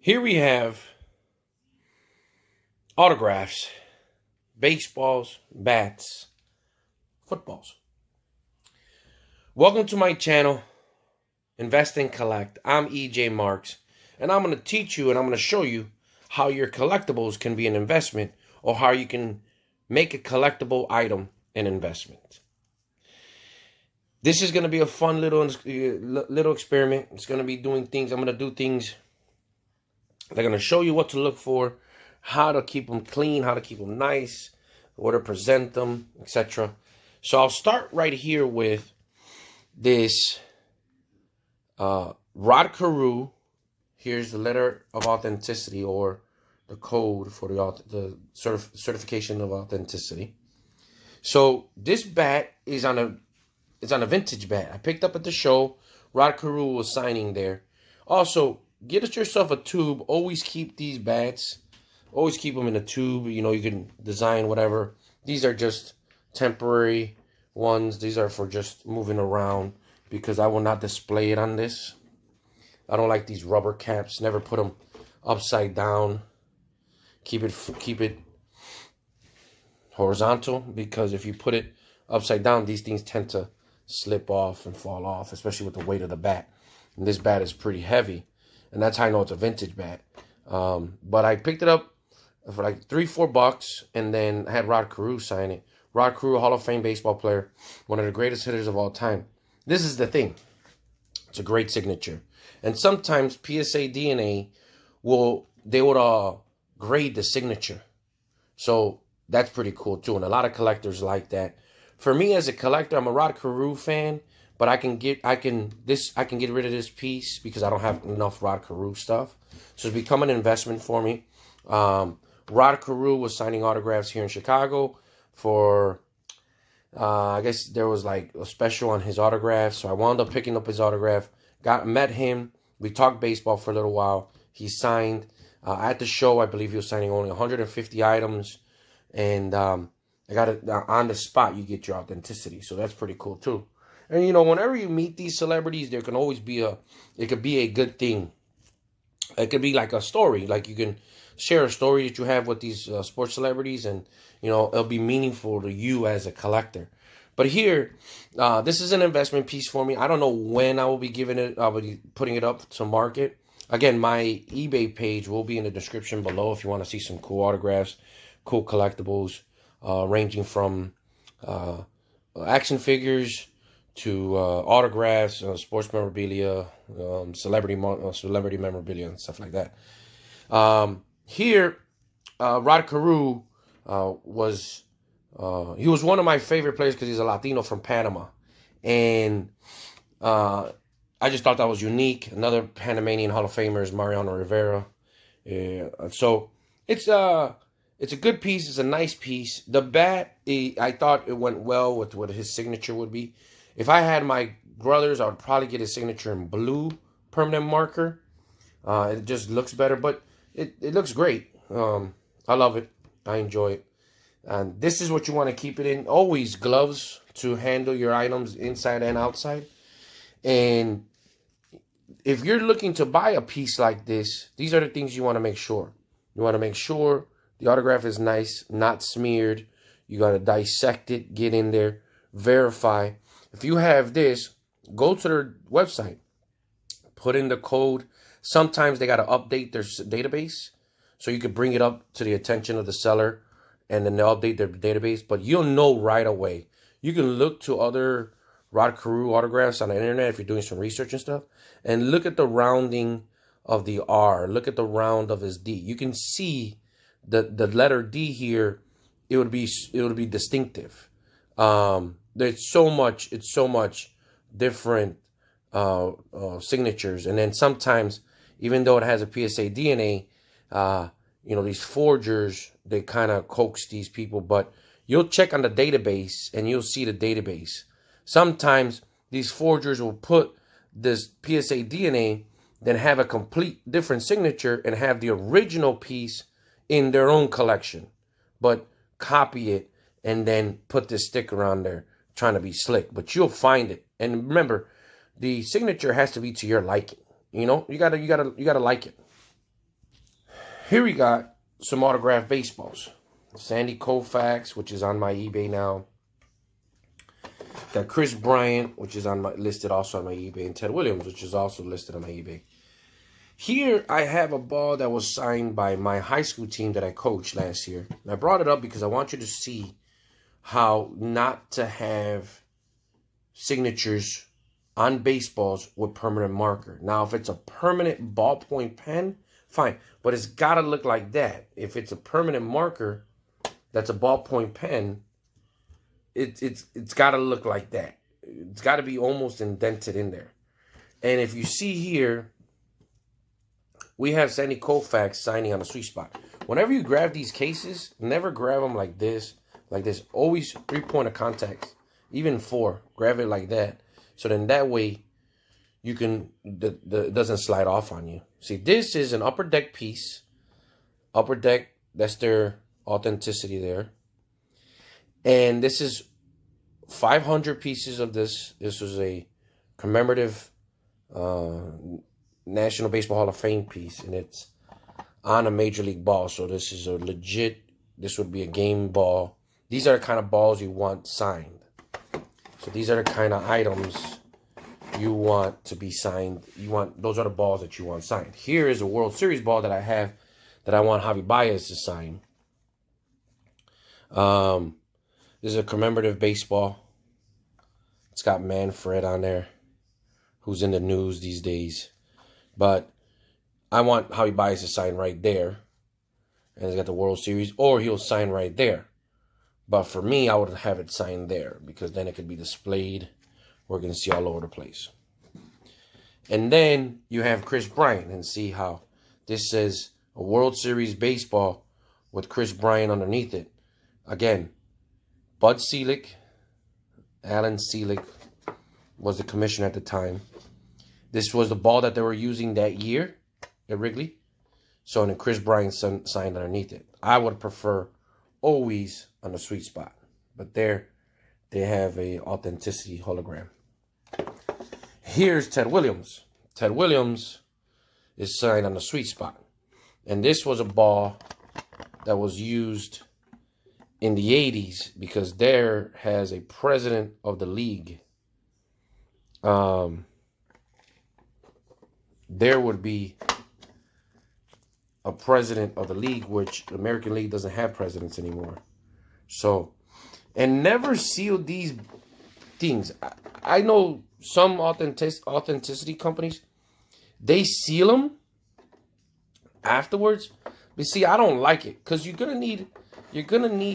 Here we have autographs, baseballs, bats, footballs. Welcome to my channel, Invest and Collect. I'm EJ Marks, and I'm going to teach you and I'm going to show you how your collectibles can be an investment, or how you can make a collectible item an investment. This is going to be a fun little experiment. It's going to be doing things. I'm going to do things. They're going to show you what to look for, how to keep them clean, how to keep them nice, where to present them, etc. So I'll start right here with this Rod Carew. Here's the letter of authenticity, or the code for the certification of authenticity. So this bat is on a vintage bat. I picked up at the show. Rod Carew was signing there. Also, get yourself a tube. Always keep these bats. Always keep them in a tube. You know, you can design whatever. These are just temporary ones. These are for just moving around, because I will not display it on this. I don't like these rubber caps. Never put them upside down. Keep it horizontal, because if you put it upside down, these things tend to slip off and fall off, especially with the weight of the bat. And this bat is pretty heavy, and that's how I know it's a vintage bat. But I picked it up for like $3-4, and then I had Rod Carew sign it. Rod Carew, Hall of Fame baseball player, one of the greatest hitters of all time. This is the thing. It's a great signature. And sometimes PSA DNA would grade the signature. So that's pretty cool too. And a lot of collectors like that. For me as a collector, I'm a Rod Carew fan, but I can get rid of this piece because I don't have enough Rod Carew stuff. So it's become an investment for me. Rod Carew was signing autographs here in Chicago for I guess there was like a special on his autograph, so I wound up picking up his autograph. Met him. We talked baseball for a little while. He signed at the show. I believe he was signing only 150 items, and I got it on the spot. You get your authenticity, so that's pretty cool too. And you know, whenever you meet these celebrities, there can always be it could be a good thing. It could be like a story. Like you can share a story that you have with these sports celebrities, and you know, it'll be meaningful to you as a collector. But here, this is an investment piece for me. I don't know when I will be putting it up to market. Again, my eBay page will be in the description below if you want to see some cool autographs, cool collectibles, ranging from action figures to autographs, sports memorabilia, celebrity memorabilia, and stuff like that. Here, Rod Carew was one of my favorite players because he's a Latino from Panama, and I just thought that was unique. Another Panamanian Hall of Famer is Mariano Rivera. So it's a good piece. It's a nice piece. The bat, I thought it went well with what his signature would be. If I had my brothers, I would probably get his signature in blue permanent marker. It just looks better, but it looks great. I love it. I enjoy it. And this is what you want to keep it in. Always gloves to handle your items inside and outside. And if you're looking to buy a piece like this, these are the things you want to make sure. You want to make sure the autograph is nice, not smeared. You got to dissect it, get in there, verify. If you have this, go to their website, put in the code. Sometimes they got to update their database, so you could bring it up to the attention of the seller, and then they'll update their database. But you'll know right away. You can look to other Rod Carew autographs on the internet if you're doing some research and stuff, and look at the rounding of the R. Look at the round of his D. You can see the letter D here. It would be distinctive. It's so much different signatures, and then sometimes, even though it has a PSA DNA, you know, these forgers, they kind of coax these people, but you'll check on the database and you'll see the database. Sometimes these forgers will put this PSA DNA, then have a complete different signature and have the original piece in their own collection, but copy it and then put this sticker on there, trying to be slick. But you'll find it. And remember, the signature has to be to your liking. You know, you gotta like it. Here we got some autographed baseballs. Sandy Koufax, which is on my eBay now. Got Chris Bryant, which is listed also on my eBay, and Ted Williams, which is also listed on my eBay. Here I have a ball that was signed by my high school team that I coached last year. And I brought it up because I want you to see how not to have signatures on baseballs with permanent marker. Now, if it's a permanent ballpoint pen, fine, but it's got to look like that. If it's a permanent marker that's a ballpoint pen, it's got to look like that. It's got to be almost indented in there. And if you see here, we have Sandy Koufax signing on the sweet spot. Whenever you grab these cases, never grab them like this, Always 3-point of contact, even 4. Grab it like that. So then that way you can, it doesn't slide off on you. See, this is an Upper Deck piece. Upper Deck, that's their authenticity there. And this is 500 pieces of this. This was a commemorative National Baseball Hall of Fame piece, and it's on a Major League ball. So this is a legit, this would be a game ball. These are the kind of balls you want signed. So these are the kind of items you want to be signed. Those are the balls that you want signed. Here is a World Series ball that I have that I want Javi Baez to sign. This is a commemorative baseball. It's got Manfred on there, who's in the news these days. But I want Javi Baez to sign right there. And it's got the World Series, or he'll sign right there. But for me, I would have it signed there, because then it could be displayed. We're going to see all over the place. And then you have Chris Bryant, and see how this says a World Series baseball with Chris Bryant underneath it. Again, Bud Selig, Alan Selig was the commissioner at the time. This was the ball that they were using that year at Wrigley. So then Chris Bryant signed underneath it. I would prefer always on the sweet spot. But there they have a authenticity hologram. Here's Ted Williams. Ted Williams is signed on the sweet spot. And this was a ball that was used in the 80s, because there has a president of the league. There would be a president of the league, which the American League doesn't have presidents anymore. So, and never seal these things. I know some authenticity companies, they seal them afterwards. But see, I don't like it, because you're gonna need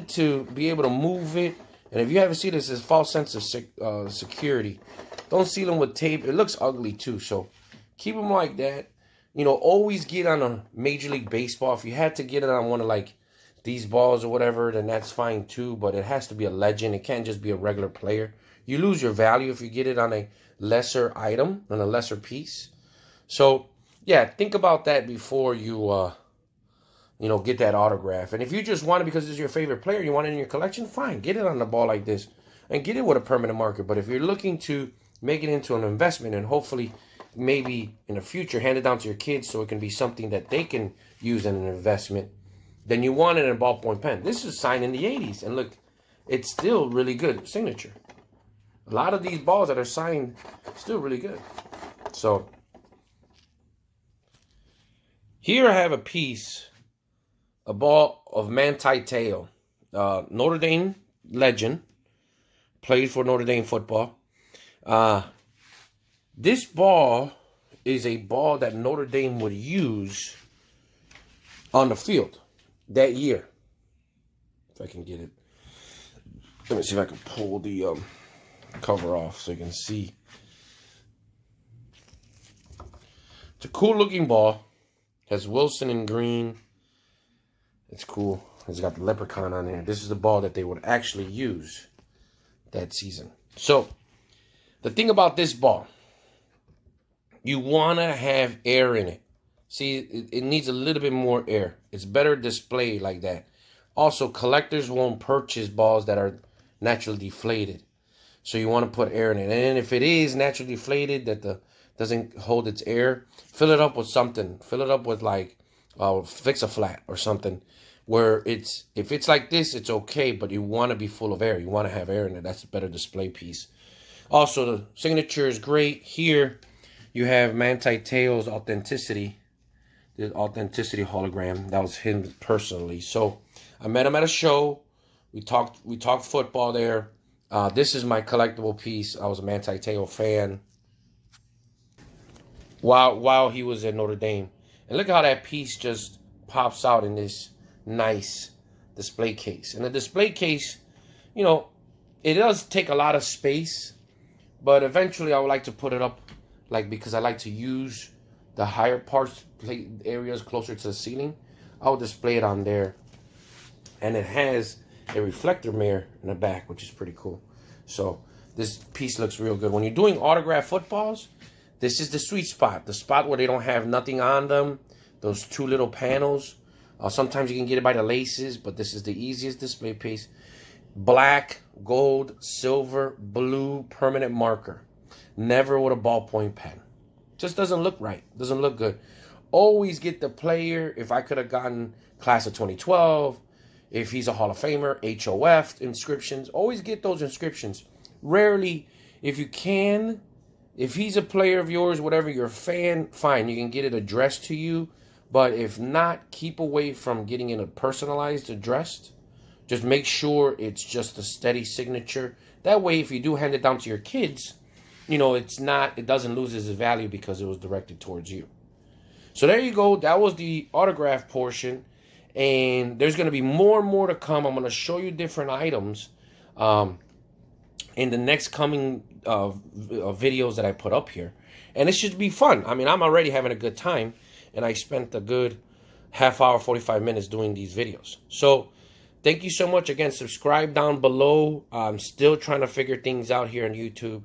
to be able to move it. And if you haven't seen this, it's a false sense of security. Don't seal them with tape. It looks ugly too. So keep them like that. You know, always get on a Major League Baseball. If you had to get it on one of like these balls or whatever, then that's fine too. But it has to be a legend. It can't just be a regular player. You lose your value if you get it on a lesser item, on a lesser piece. So yeah, think about that before you get that autograph. And if you just want it because it's your favorite player, you want it in your collection, fine, get it on the ball like this and get it with a permanent marker. But if you're looking to make it into an investment and hopefully maybe in the future hand it down to your kids so it can be something that they can use in an investment, then you want it in a ballpoint pen. This is signed in the 80s, and look, it's still really good signature. A lot of these balls that are signed still really good. So here I have a piece, a ball of Manti Te'o, Notre Dame legend, played for Notre Dame football. This ball is a ball that Notre Dame would use on the field that year. If I can get it. Let me see if I can pull the cover off so you can see. It's a cool looking ball. Has Wilson in green. It's cool. It's got the leprechaun on there. This is the ball that they would actually use that season. So, the thing about this ball, you want to have air in it. See, it needs a little bit more air. It's better displayed like that. Also, collectors won't purchase balls that are naturally deflated. So you want to put air in it. And if it is naturally deflated, that doesn't hold its air, fill it up with something. Fill it up with like fix a flat or something, where if it's like this, it's okay, but you want to be full of air. You want to have air in it. That's a better display piece. Also, the signature is great. Here, you have Manti Te'o's authenticity. The authenticity hologram. That was him personally. So I met him at a show. We talked football there. This is my collectible piece. I was a Manti Te'o fan while he was at Notre Dame. And look how that piece just pops out in this nice display case. And the display case, you know, it does take a lot of space, but eventually I would like to put it up, like, because I like to use the higher parts, areas closer to the ceiling. I'll display it on there. And it has a reflector mirror in the back, which is pretty cool. So this piece looks real good. When you're doing autographed footballs, this is the sweet spot. The spot where they don't have nothing on them. Those two little panels. Sometimes you can get it by the laces, but this is the easiest display piece. Black, gold, silver, blue, permanent marker. Never with a ballpoint pen. Just doesn't look right. Doesn't look good. Always get the player. If I could have gotten class of 2012, if he's a Hall of Famer, HOF inscriptions. Always get those inscriptions. Rarely, if you can, if he's a player of yours, whatever, you're a fan, fine. You can get it addressed to you. But if not, keep away from getting it a personalized addressed. Just make sure it's just a steady signature. That way, if you do hand it down to your kids, you know, it doesn't lose its value because it was directed towards you. So there you go. That was the autograph portion. And there's going to be more and more to come. I'm going to show you different items in the next coming videos that I put up here. And it should be fun. I mean, I'm already having a good time. And I spent a good half hour, 45 minutes doing these videos. So thank you so much. Again, subscribe down below. I'm still trying to figure things out here on YouTube.